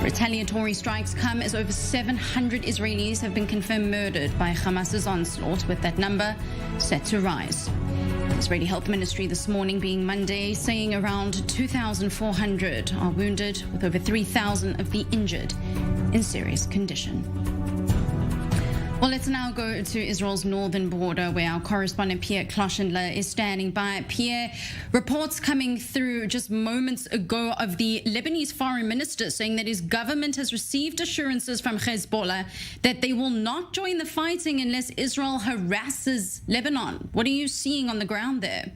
Retaliatory strikes come as over 700 Israelis have been confirmed murdered by Hamas's onslaught, with that number set to rise. The Israeli Health Ministry this morning, being Monday, saying around 2,400 are wounded, with over 3,000 of the injured in serious condition. Well, let's now go to Israel's northern border, where our correspondent Pierre Kloschendler is standing by. Pierre, reports coming through just moments ago of the Lebanese foreign minister saying that his government has received assurances from Hezbollah that they will not join the fighting unless Israel harasses Lebanon. What are you seeing on the ground there?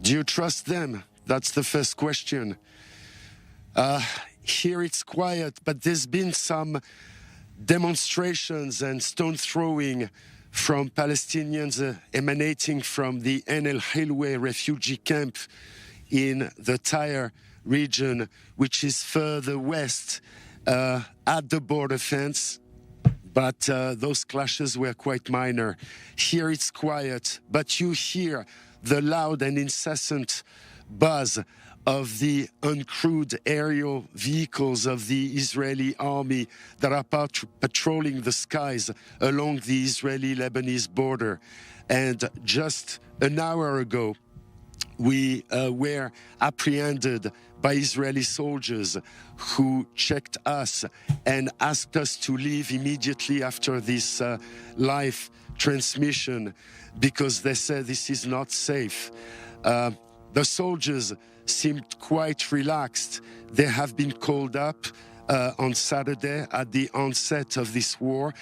Do you trust them? That's the first question. Here it's quiet, but there's been some demonstrations and stone throwing from Palestinians emanating from the En El Hilwe refugee camp in the Tyre region, which is further west at the border fence. But those clashes were quite minor. Here it's quiet, but you hear the loud and incessant buzz of the uncrewed aerial vehicles of the Israeli army that are patrolling the skies along the Israeli-Lebanese border. And just an hour ago, we were apprehended by Israeli soldiers who checked us and asked us to leave immediately after this live transmission because they said this is not safe. The soldiers seemed quite relaxed. They have been called up on Saturday at the onset of this war.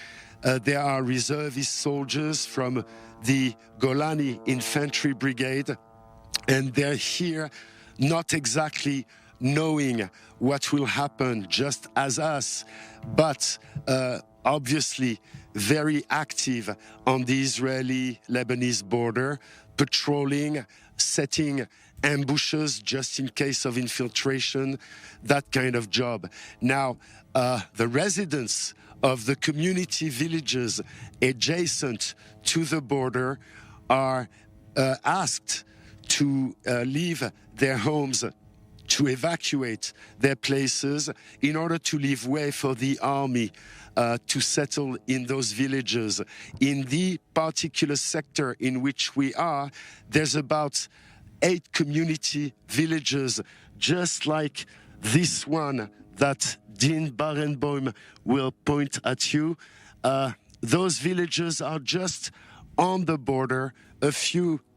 There are reservist soldiers from the Golani Infantry Brigade, and they're here not exactly knowing what will happen, just as us, but obviously very active on the Israeli-Lebanese border, patrolling, setting ambushes just in case of infiltration, that kind of job. Now, the residents of the community villages adjacent to the border are asked to leave their homes, to evacuate their places in order to leave way for the army to settle in those villages. In the particular sector in which we are, there's about 8 community villages, just like this one that Dean Barenboim will point at you. Those villages are just on the border, a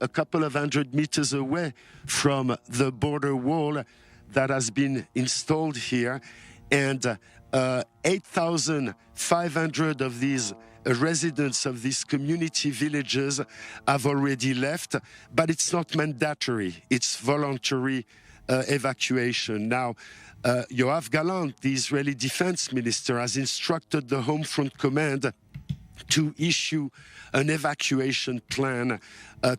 couple of hundred meters away from the border wall that has been installed here. And 8,500 of these residents of these community villages have already left, but it's not mandatory. It's voluntary evacuation. Now, Yoav Gallant, the Israeli defense minister, has instructed the Home Front Command to issue an evacuation plan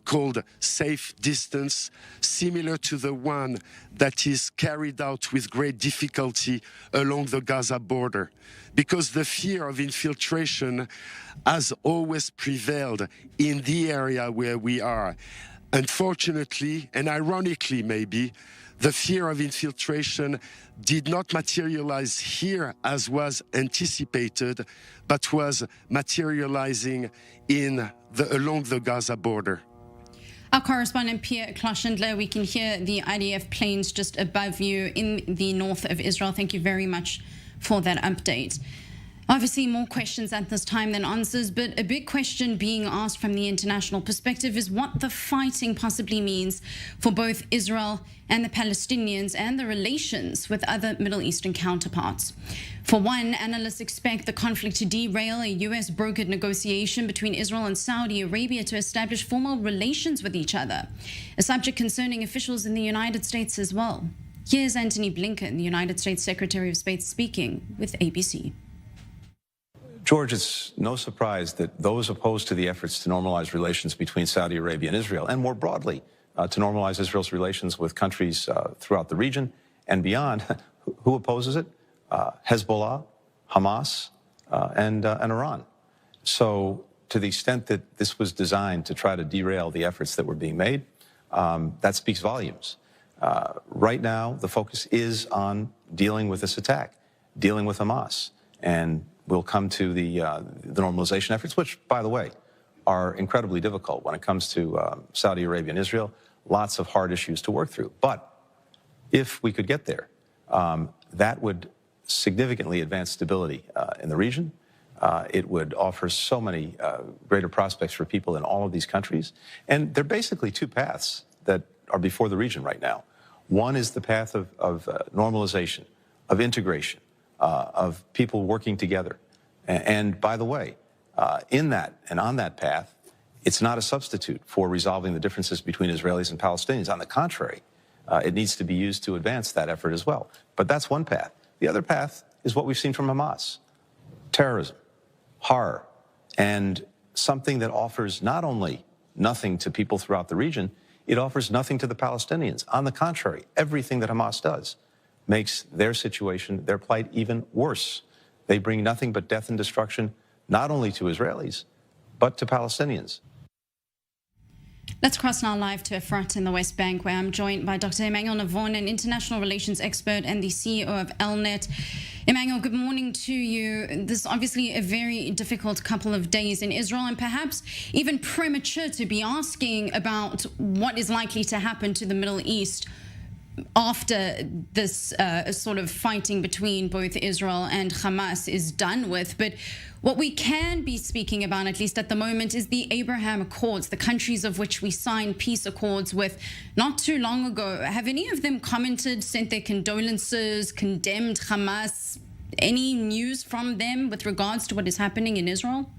called Safe Distance, similar to the one that is carried out with great difficulty along the Gaza border, because the fear of infiltration has always prevailed in the area where we are. Unfortunately, and ironically maybe, the fear of infiltration did not materialize here as was anticipated, but was materializing along the Gaza border. Our correspondent Pierre Kloschendler, we can hear the IDF planes just above you in the north of Israel. Thank you very much for that update. Obviously, more questions at this time than answers, but a big question being asked from the international perspective is what the fighting possibly means for both Israel and the Palestinians and the relations with other Middle Eastern counterparts. For one, analysts expect the conflict to derail a U.S. brokered negotiation between Israel and Saudi Arabia to establish formal relations with each other, a subject concerning officials in the United States as well. Here's Antony Blinken, the United States Secretary of State, speaking with ABC. George, it's no surprise that those opposed to the efforts to normalize relations between Saudi Arabia and Israel, and more broadly, to normalize Israel's relations with countries throughout the region and beyond, who opposes it? Hezbollah, Hamas, and Iran. So to the extent that this was designed to try to derail the efforts that were being made, that speaks volumes. Right now, the focus is on dealing with this attack, dealing with Hamas. And we'll come to the normalization efforts, which, by the way, are incredibly difficult when it comes to Saudi Arabia and Israel. Lots of hard issues to work through. But if we could get there, that would significantly advance stability in the region. It would offer so many greater prospects for people in all of these countries. And there are basically two paths that are before the region right now. One is the path of normalization, of integration, of people working together. And by the way, in that and on that path, it's not a substitute for resolving the differences between Israelis and Palestinians. On the contrary, it needs to be used to advance that effort as well. But that's one path. The other path is what we've seen from Hamas: terrorism, horror, and something that offers not only nothing to people throughout the region, it offers nothing to the Palestinians. On the contrary, everything that Hamas does makes their situation, their plight, even worse. They bring nothing but death and destruction, not only to Israelis, but to Palestinians. Let's cross now live to Efrat in the West Bank, where I'm joined by Dr. Emmanuel Navon, an international relations expert and the CEO of Elnet. Emmanuel, good morning to you. This is obviously a very difficult couple of days in Israel, and perhaps even premature to be asking about what is likely to happen to the Middle East after this sort of fighting between both Israel and Hamas is done with. But what we can be speaking about, at least at the moment, is the Abraham Accords, the countries of which we signed peace accords with not too long ago. Have any of them commented, sent their condolences, condemned Hamas? Any news from them with regards to what is happening in Israel?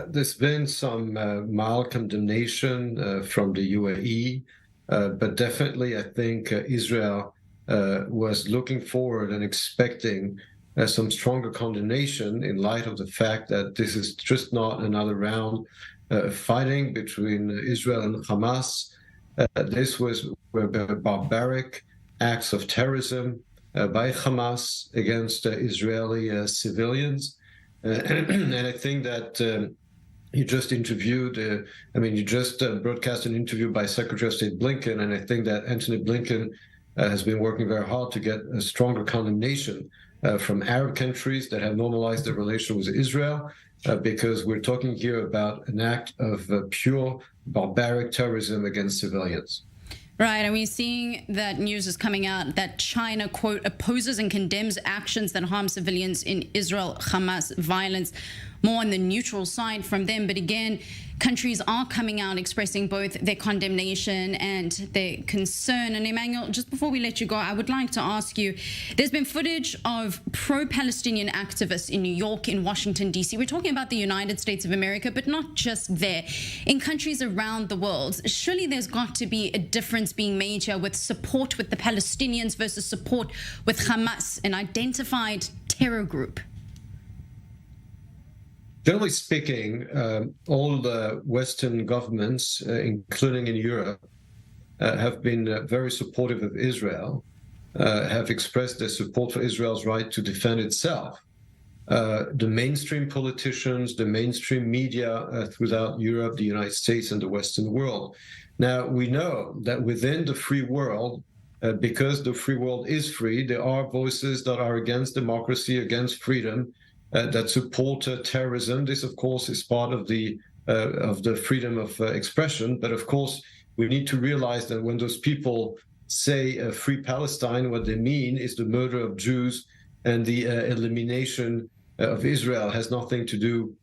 There's been some mild condemnation from the UAE. But definitely, I think Israel was looking forward and expecting some stronger condemnation in light of the fact that this is just not another round of fighting between Israel and Hamas. This was barbaric acts of terrorism by Hamas against Israeli civilians. And I think that you just interviewed, you just broadcast an interview by Secretary of State Blinken, and I think that Antony Blinken has been working very hard to get a stronger condemnation from Arab countries that have normalized their relation with Israel, because we're talking here about an act of pure barbaric terrorism against civilians. Right, and we're seeing that news is coming out that China, quote, opposes and condemns actions that harm civilians in Israel-Hamas violence. More on the neutral side from them. But again, countries are coming out expressing both their condemnation and their concern. And Emmanuel, just before we let you go, I would like to ask you, there's been footage of pro-Palestinian activists in New York, in Washington, D.C. We're talking about the United States of America, but not just there. In countries around the world, surely there's got to be a difference being made here with support with the Palestinians versus support with Hamas, an identified terror group. Generally speaking, all the Western governments, including in Europe, have been very supportive of Israel, have expressed their support for Israel's right to defend itself. The mainstream politicians, the mainstream media throughout Europe, the United States, and the Western world. Now, we know that within the free world, because the free world is free, there are voices that are against democracy, against freedom, that support terrorism. This, of course, is part of the freedom of expression. But of course, we need to realize that when those people say free Palestine, what they mean is the murder of Jews and the elimination of Israel has nothing to do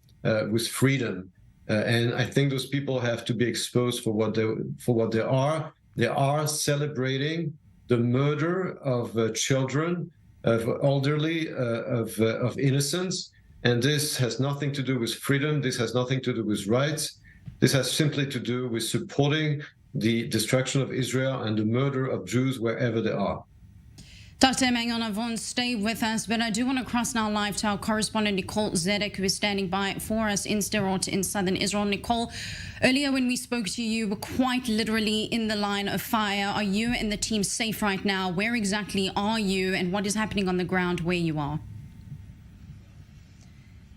with freedom. And I think those people have to be exposed for what they are. They are celebrating the murder of children, of elderly, of innocents, and this has nothing to do with freedom. This has nothing to do with rights. This has simply to do with supporting the destruction of Israel and the murder of Jews wherever they are. Dr. Emmanuel Navon, stay with us, but I do want to cross now live to our correspondent Nicole Zedek, who is standing by for us in Sderot in southern Israel. Nicole, earlier when we spoke to you, were quite literally in the line of fire. Are you and the team safe right now? Where exactly are you, and what is happening on the ground where you are?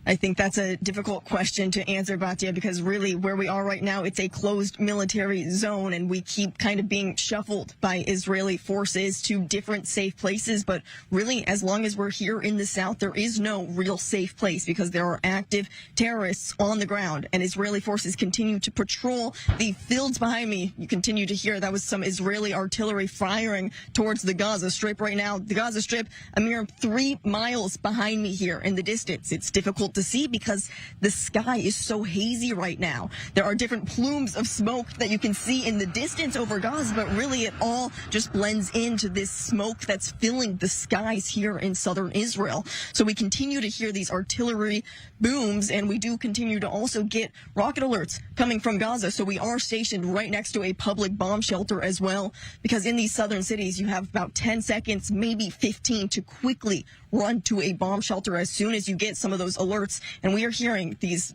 I think that's a difficult question to answer, Batya, because really where we are right now, it's a closed military zone, and we keep kind of being shuffled by Israeli forces to different safe places. But really, as long as we're here in the south, there is no real safe place because there are active terrorists on the ground, and Israeli forces continue to patrol the fields behind me. You continue to hear that was some Israeli artillery firing towards the Gaza Strip right now. The Gaza Strip, a mere 3 miles behind me here in the distance. It's difficult to see because the sky is so hazy right now. There are different plumes of smoke that you can see in the distance over Gaza, but really it all just blends into this smoke that's filling the skies here in southern Israel. So we continue to hear these artillery booms, and we do continue to also get rocket alerts coming from Gaza. So we are stationed right next to a public bomb shelter as well, because in these southern cities, you have about 10 seconds, maybe 15, to quickly run to a bomb shelter as soon as you get some of those alerts. And we are hearing these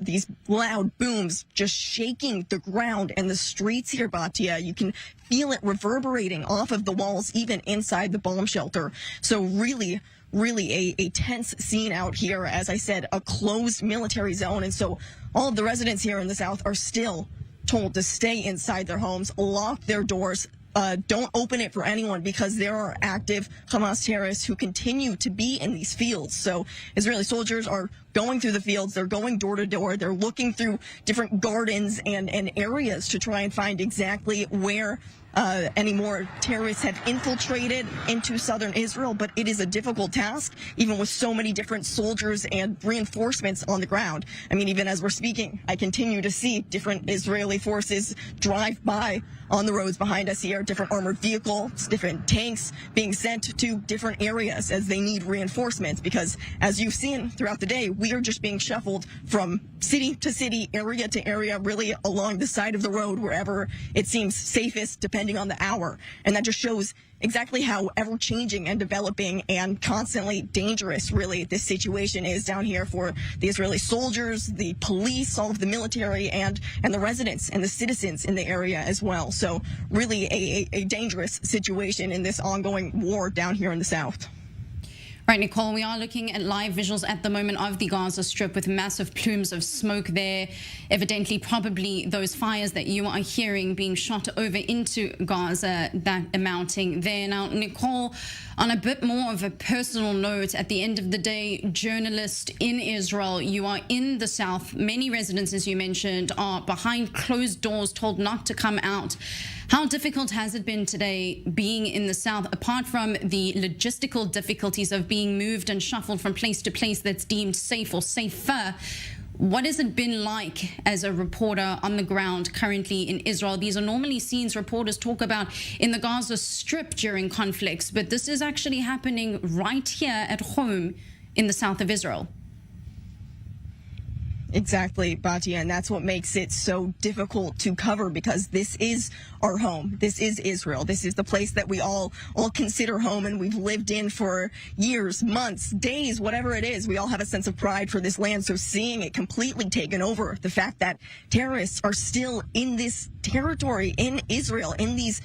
loud booms just shaking the ground and the streets here, Batya. You can feel it reverberating off of the walls, even inside the bomb shelter. So really a tense scene out here. As I said, a closed military zone. And so all of the residents here in the south are still told to stay inside their homes, lock their doors, don't open it for anyone, because there are active Hamas terrorists who continue to be in these fields. So Israeli soldiers are going through the fields. They're going door to door. They're looking through different gardens and areas to try and find exactly where any more terrorists have infiltrated into southern Israel. But it is a difficult task, even with so many different soldiers and reinforcements on the ground. I mean, even as we're speaking, I continue to see different Israeli forces drive by on the roads behind us here, different armored vehicles, different tanks being sent to different areas as they need reinforcements, because as you've seen throughout the day, we are just being shuffled from city to city, area to area, really along the side of the road, wherever it seems safest, depending on the hour. And that just shows exactly how ever-changing and developing and constantly dangerous, really, this situation is down here for the Israeli soldiers, the police, all of the military, and the residents and the citizens in the area as well. So really a dangerous situation in this ongoing war down here in the south. Right, Nicole, we are looking at live visuals at the moment of the Gaza Strip with massive plumes of smoke there. Evidently, probably those fires that you are hearing being shot over into Gaza that are mounting there. Now, Nicole, on a bit more of a personal note, at the end of the day, journalist in Israel, you are in the south. Many residents, as you mentioned, are behind closed doors, told not to come out. How difficult has it been today being in the south, apart from the logistical difficulties of being moved and shuffled from place to place that's deemed safe or safer? What has it been like as a reporter on the ground currently in Israel? These are normally scenes reporters talk about in the Gaza Strip during conflicts, but this is actually happening right here at home in the south of Israel. Exactly, Batya, and that's what makes it so difficult to cover, because this is our home. This is Israel. This is the place that we all consider home, and we've lived in for years, months, days, whatever it is. We all have a sense of pride for this land. So seeing it completely taken over, the fact that terrorists are still in this territory in Israel, in these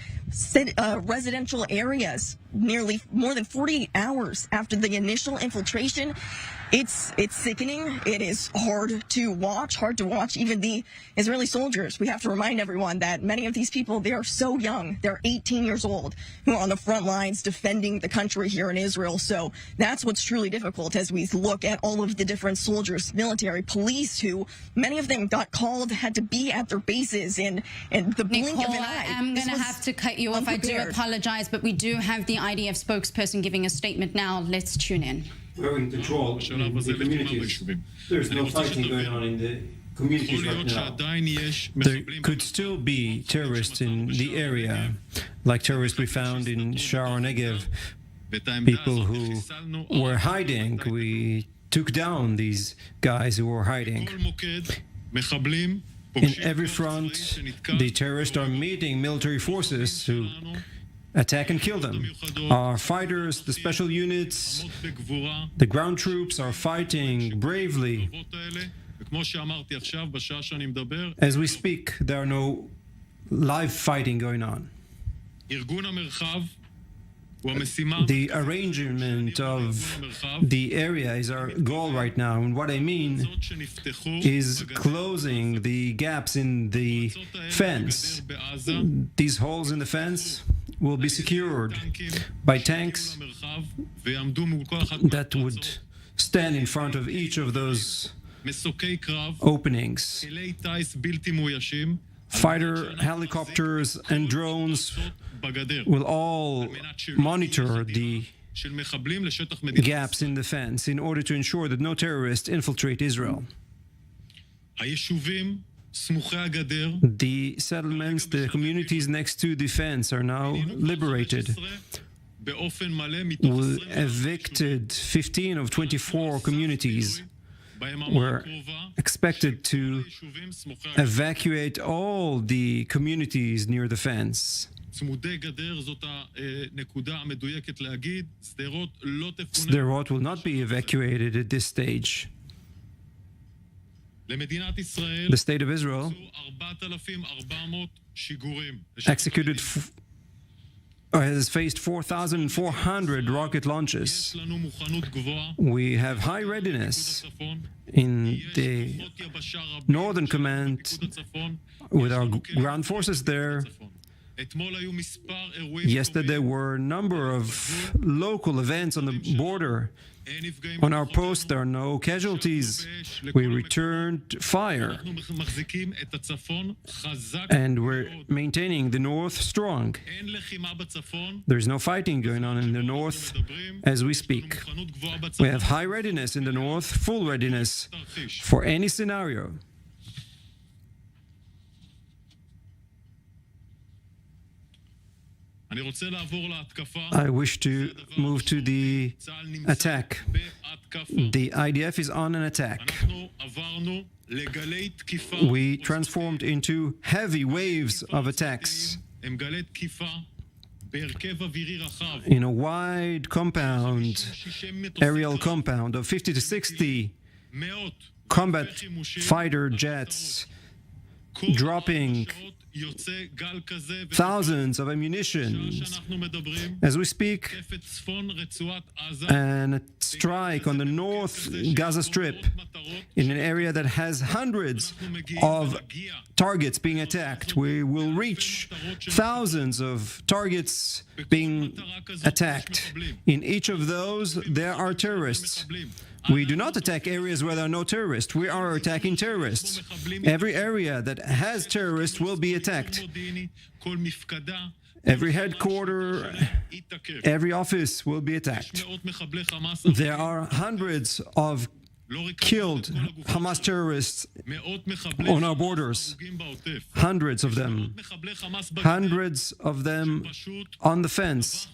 residential areas, nearly more than 48 hours after the initial infiltration, it's sickening. It is hard to watch even the Israeli soldiers. We have to remind everyone that many of these people, they are so young. They're 18 years old, who are on the front lines defending the country here in Israel. So that's what's truly difficult as we look at all of the different soldiers, military, police, who many of them got called, had to be at their bases in the blink of an eye. I'm going to have to cut you off. I do apologize, but we do have the IDF spokesperson giving a statement now. Let's tune in. We're in control in the communities. There's no fighting going on in the communities right now. There could still be terrorists in the area, like terrorists we found in Sha'ar Negev, people who were hiding. We took down these guys who were hiding. In every front, the terrorists are meeting military forces who attack and kill them. Our fighters, the special units, the ground troops are fighting bravely. As we speak, there are no live fighting going on. The arrangement of the area is our goal right now. And what I mean is closing the gaps in the fence. These holes in the fence will be secured by tanks that would stand in front of each of those openings. Fighter helicopters and drones will all monitor the gaps in the fence in order to ensure that no terrorists infiltrate Israel. The settlements, the communities next to the fence are now liberated. We evicted 15 of 24 communities. We're expected to evacuate all the communities near the fence. Sderot will not be evacuated at this stage. The state of Israel has faced 4,400 rocket launches. We have high readiness in the Northern Command with our ground forces there. Yesterday there were a number of local events on the border. On our post, there are no casualties. We returned fire. And we're maintaining the north strong. There's no fighting going on in the north as we speak. We have high readiness in the north, full readiness for any scenario. I wish to move to the attack. The IDF is on an attack. We transformed into heavy waves of attacks in a wide compound, aerial compound of 50 to 60 combat fighter jets dropping thousands of ammunition as we speak, and a strike on the North Gaza Strip in an area that has hundreds of targets being attacked. We will reach thousands of targets being attacked. In each of those, there are terrorists. We do not attack areas where there are no terrorists. We are attacking terrorists. Every area that has terrorists will be attacked. Every headquarters, every office will be attacked. There are hundreds of killed Hamas terrorists on our borders. Hundreds of them. Hundreds of them on the fence.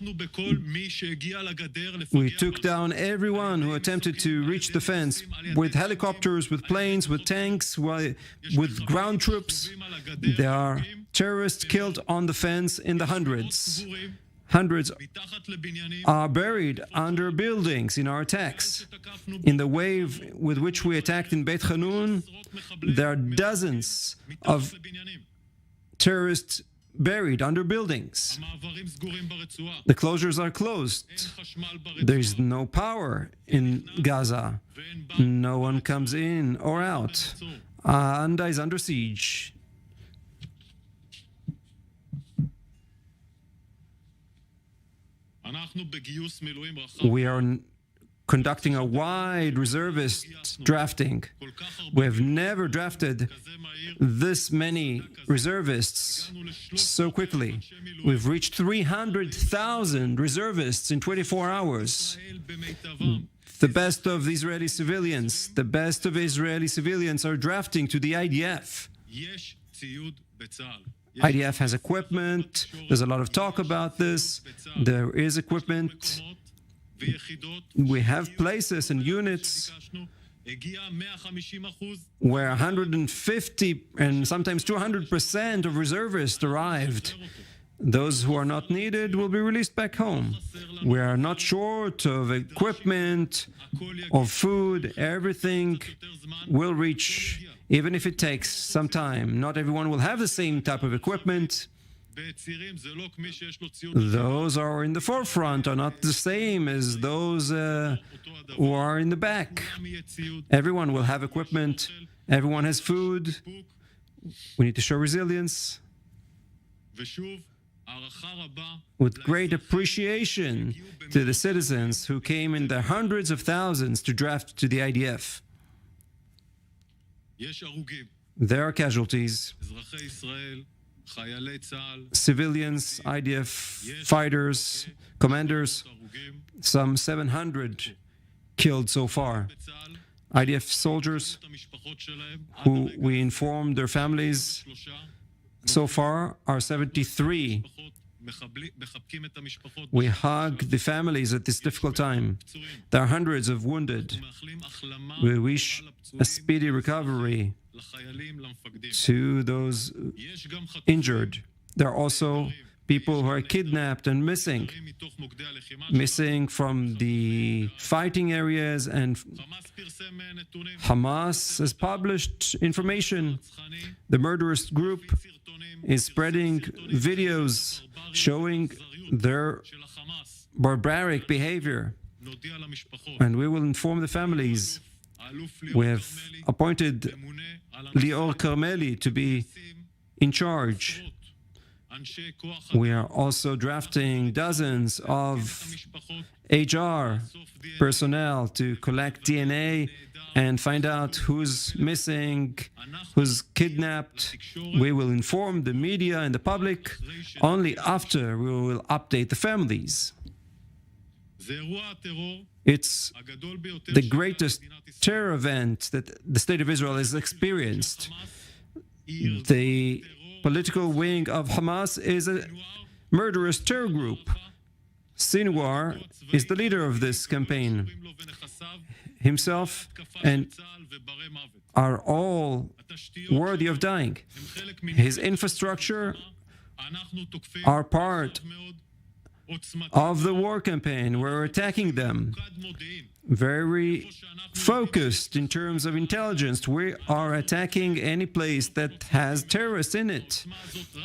We took down everyone who attempted to reach the fence with helicopters, with planes, with tanks, with ground troops. There are terrorists killed on the fence in the hundreds. Hundreds are buried under buildings in our attacks. In the wave with which we attacked in Beit Hanun, there are dozens of terrorists buried under buildings. The closures are closed. There is no power in Gaza. No one comes in or out. Anda is under siege. We are conducting a wide reservist drafting. We have never drafted this many reservists so quickly. We've reached 300,000 reservists in 24 hours. The best of the Israeli civilians, are drafting to the IDF. IDF has equipment. There's a lot of talk about this. There is equipment. We have places and units where 150 and sometimes 200% of reservists arrived. Those who are not needed will be released back home. We are not short of equipment, of food. Everything will reach, even if it takes some time. Not everyone will have the same type of equipment. Those are in the forefront are not the same as those who are in the back. Everyone will have equipment. Everyone has food. We need to show resilience with great appreciation to the citizens who came in their hundreds of thousands to draft to the IDF. There are casualties. Civilians, IDF fighters, commanders, some 700 killed so far. IDF soldiers who we informed their families so far are 73. We hug the families at this difficult time. There are hundreds of wounded. We wish a speedy recovery to those injured. There are also people who are kidnapped and missing from the fighting areas, and Hamas has published information. The murderous group is spreading videos showing their barbaric behavior, and we will inform the families. We have appointed Lior Carmeli to be in charge. We are also drafting dozens of HR personnel to collect DNA and find out who's missing, who's kidnapped. We will inform the media and the public only after we will update the families. It's the greatest terror event that the State of Israel has experienced. The political wing of Hamas is a murderous terror group. Sinwar is the leader of this campaign. Himself and are all worthy of dying. His infrastructure are part of the war campaign. We're attacking them. Very focused in terms of intelligence. We are attacking any place that has terrorists in it.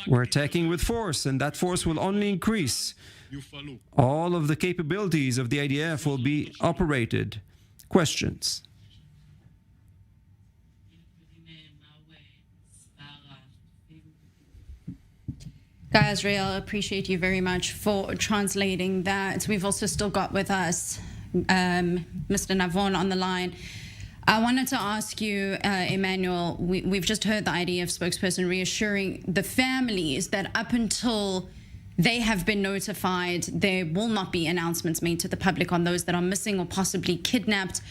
We're attacking with force, and that force will only increase. All of the capabilities of the IDF will be operated. Questions? Guy Israel, appreciate you very much for translating that. We've also still got with us Mr. Navon on the line. I wanted to ask you, Emmanuel, we've just heard the IDF spokesperson reassuring the families that up until they have been notified, there will not be announcements made to the public on those that are missing or possibly kidnapped.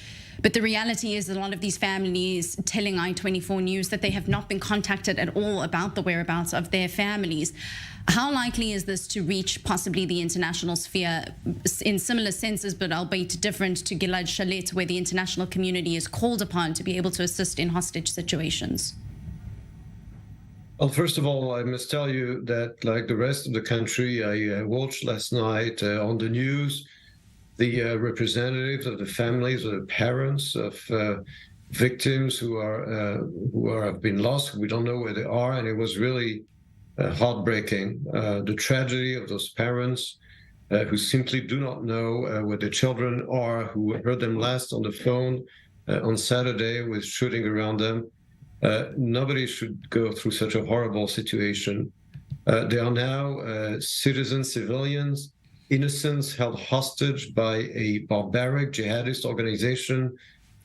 But the reality is that a lot of these families telling I-24 News that they have not been contacted at all about the whereabouts of their families. How likely is this to reach possibly the international sphere in similar senses, but albeit different, to Gilad Shalit, where the international community is called upon to be able to assist in hostage situations? Well, first of all, I must tell you that, like the rest of the country, I watched last night on the news the representatives of the families or the parents of victims who have been lost. We don't know where they are, and it was really heartbreaking. The tragedy of those parents who simply do not know where their children are, who heard them last on the phone on Saturday with shooting around them. Nobody should go through such a horrible situation. They are now civilians, innocents held hostage by a barbaric jihadist organization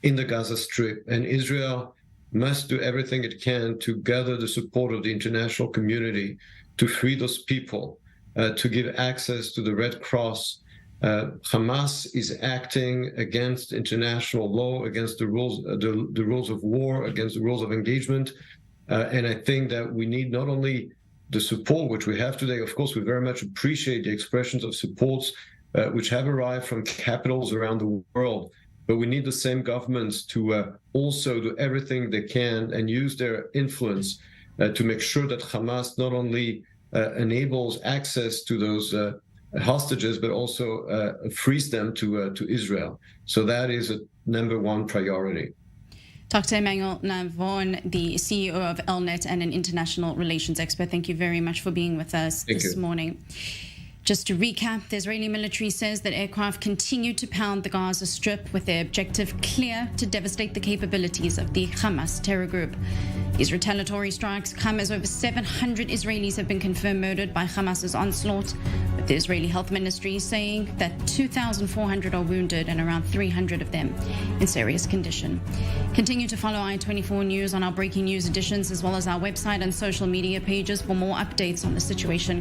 in the Gaza Strip. And Israel must do everything it can to gather the support of the international community to free those people, to give access to the Red Cross. Hamas is acting against international law, against the rules of war, against the rules of engagement. And I think that we need not only the support which we have today. Of course, we very much appreciate the expressions of supports which have arrived from capitals around the world, but we need the same governments to also do everything they can and use their influence to make sure that Hamas not only enables access to those hostages, but also frees them to Israel. So that is a number one priority. Dr. Emmanuel Navon, the CEO of ELNET and an international relations expert, thank you very much for being with us this morning. Just to recap, the Israeli military says that aircraft continue to pound the Gaza Strip with their objective clear to devastate the capabilities of the Hamas terror group. These retaliatory strikes come as over 700 Israelis have been confirmed murdered by Hamas's onslaught, with the Israeli health ministry saying that 2,400 are wounded and around 300 of them in serious condition. Continue to follow I24 News on our breaking news editions as well as our website and social media pages for more updates on the situation